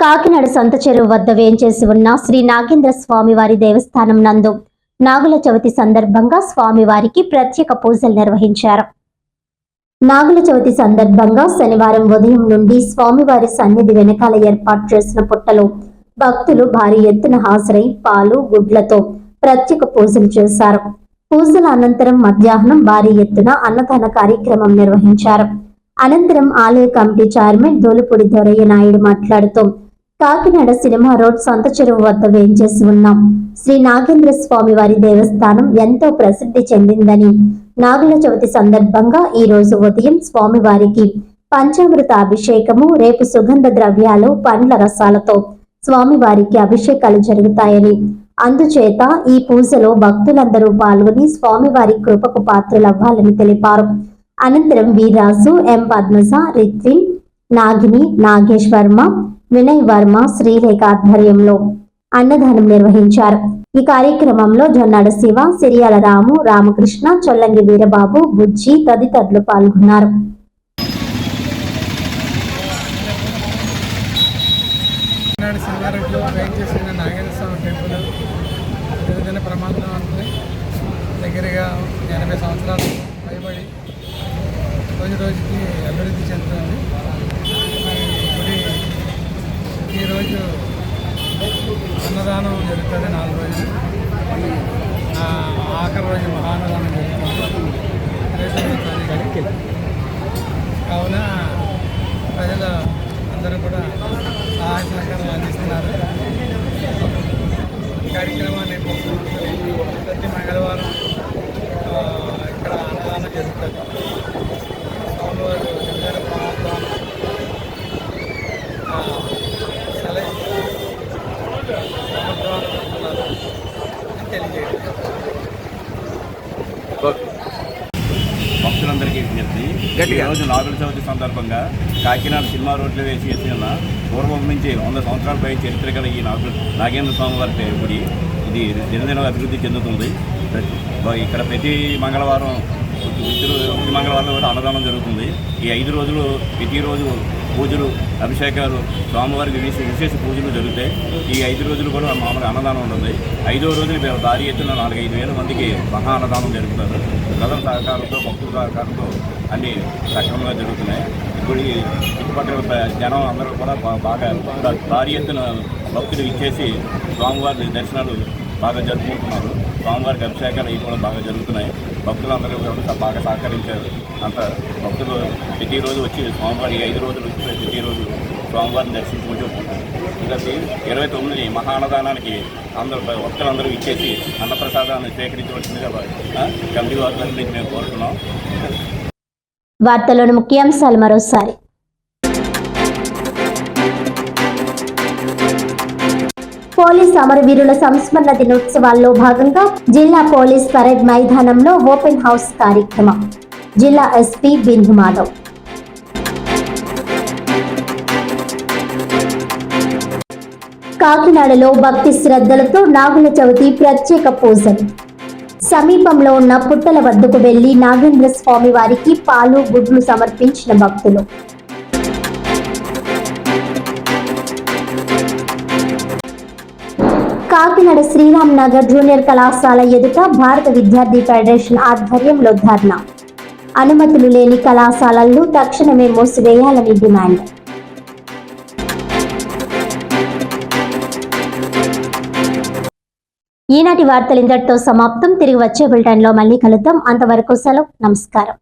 కాకినాడ సంత చెరువు వద్ద వేంచేసి ఉన్న శ్రీ నాగేంద్ర స్వామివారి దేవస్థానం నందు నాగుల చవితి సందర్భంగా స్వామివారికి ప్రత్యేక పూజలు నిర్వహించారు. నాగుల చవితి సందర్భంగా శనివారం ఉదయం నుండి స్వామివారి సన్నిధి వెనకాల ఏర్పాటు చేసిన పుట్టలో భక్తులు భారీ ఎత్తున హాజరై పాలు గుడ్లతో ప్రత్యేక పూజలు చేశారు. పూజల అనంతరం మధ్యాహ్నం భారీ ఎత్తున అన్నదాన కార్యక్రమం నిర్వహించారు. అనంతరం ఆలయ కమిటీ చైర్మన్ దోలుపూడి దొరయ్య నాయుడు మాట్లాడుతూ కాకినాడ సినిమా రోడ్ సంత చెరువు వద్ద వేంచేసి ఉన్న శ్రీ నాగేంద్ర స్వామి వారి దేవస్థానం ఎంతో ప్రసిద్ధి చెందిందని, నాగుల చవితి సందర్భంగా ఈ రోజు ఉదయం స్వామివారికి పంచామృత అభిషేకము, రేపు సుగంధ ద్రవ్యాలు పండ్ల రసాలతో స్వామివారికి అభిషేకాలు జరుగుతాయని, అందుచేత ఈ పూజలో భక్తులందరూ పాల్గొని స్వామివారి కృపకు పాత్రులవ్వాలని తెలిపారు. అనంతరం వీర్రాజు, ఎం పద్మజ, రిత్విన్, నాగిని, నాగేష్ వర్మ, వినయ్ వర్మ, శ్రీలేఖ ఆధ్వర్యంలో అన్నదానం నిర్వహించారు. ఈ కార్యక్రమంలో జొన్నాడ శివ, సిరియాల రాము, రామకృష్ణ, చొల్లంగి వీరబాబు, బుజ్జి తదితరులు పాల్గొన్నారు. దగ్గరగా 80 సంవత్సరాలు పైబడి రోజుకి అభివృద్ధి చెందుతుంది. గుడి ఈరోజు అన్నదానం జరుగుతుంది. 4 రోజులు, ఆఖరి రోజు మహాన్నదానం జరుగుతుంది. కావున ప్రజలు అందరూ కూడా సహాయ సహకారాలు అందిస్తున్నారు. కార్యక్రమాన్ని ప్రతి మంగళవారం ఇక్కడ అన్నదానం జరుగుతుంది. స్వామివారు భక్తులందరికీ విజ్ఞప్తి. ఈరోజు నాగుల చవితి సందర్భంగా కాకినాడ సినిమా రోడ్లో వేసిన పూర్వం నుంచి 100 సంవత్సరాల పై చరిత్ర గల ఈ నాగేంద్ర స్వామి వారి గుడి ఇది దినదిన అభివృద్ధి చెందుతుంది. ఇక్కడ ప్రతి మంగళవారం కూడా అన్నదానం జరుగుతుంది. ఈ 5 రోజులు ప్రతిరోజు పూజలు, అభిషేకాలు, స్వామివారికి విశేష పూజలు జరుగుతాయి. ఈ 5 రోజులు కూడా మామూలుగా అన్నదానం ఉంటుంది. 5వ రోజున భారీ ఎత్తున 4-5 వేల మందికి మహా అన్నదానం జరుగుతారు. ప్రజల సహకారంతో, భక్తుల సహకారంతో అన్ని సక్రమంగా జరుగుతున్నాయి. గుడి చుట్టుపక్కల జనం అందరూ కూడా బాగా భారీ ఎత్తున భక్తులు ఇచ్చేసి స్వామివారి దర్శనాలు బాగా జరుపుకుంటున్నారు. స్వామివారికి అభిషేకాలు ఇవి కూడా బాగా జరుగుతున్నాయి. భక్తులందరూ కూడా బాగా సహకరించారు. అంత భక్తులు ప్రతిరోజు వచ్చి స్వామివారి 5 రోజులు వచ్చి ప్రతిరోజు స్వామివారిని దర్శించుకుంటూ ఉంటుంది. ఇంకా 29 మహా అన్నదానానికి భక్తులందరూ ఇచ్చేసి అన్నప్రసాదాన్ని స్వీకరించవలసిందిగా కమిటీ వారి నుంచి మేము కోరుతున్నాం. వార్తలోని ముఖ్యాంశాలు మరోసారి. పోలీస్ అమరవీరుల సంస్మరణ దినోత్సవాల్లో భాగంగా జిల్లా పోలీస్ పరేడ్ మైదానంలో ఓపెన్ హౌస్ కార్యక్రమం. జిల్లా ఎస్పీ బిందు మాధవ్. కాకినాడలో భక్తి శ్రద్ధలతో నాగుల చవితి ప్రత్యేక పూజలు. సమీపంలో ఉన్న పుట్టల వద్దకు వెళ్లి నాగేంద్ర స్వామి వారికి పాలు గుడ్లు సమర్పించిన భక్తులు. కాకినాడ శ్రీరామ్ నగర్ జూనియర్ కళాశాల ఎదుట భారత విద్యార్థి ఫెడరేషన్ ఆధ్వర్యంలో ధర్నా. అనుమతులు లేని కళాశాలలను తక్షణమే మూసివేయాలని డిమాండ్. ఈనాటి వార్తలు ఇంతటితో సమాప్తం. తిరిగి వచ్చే బులెటిన్లో మళ్ళీ కలుద్దాం. అంతవరకు సెలవు. నమస్కారం.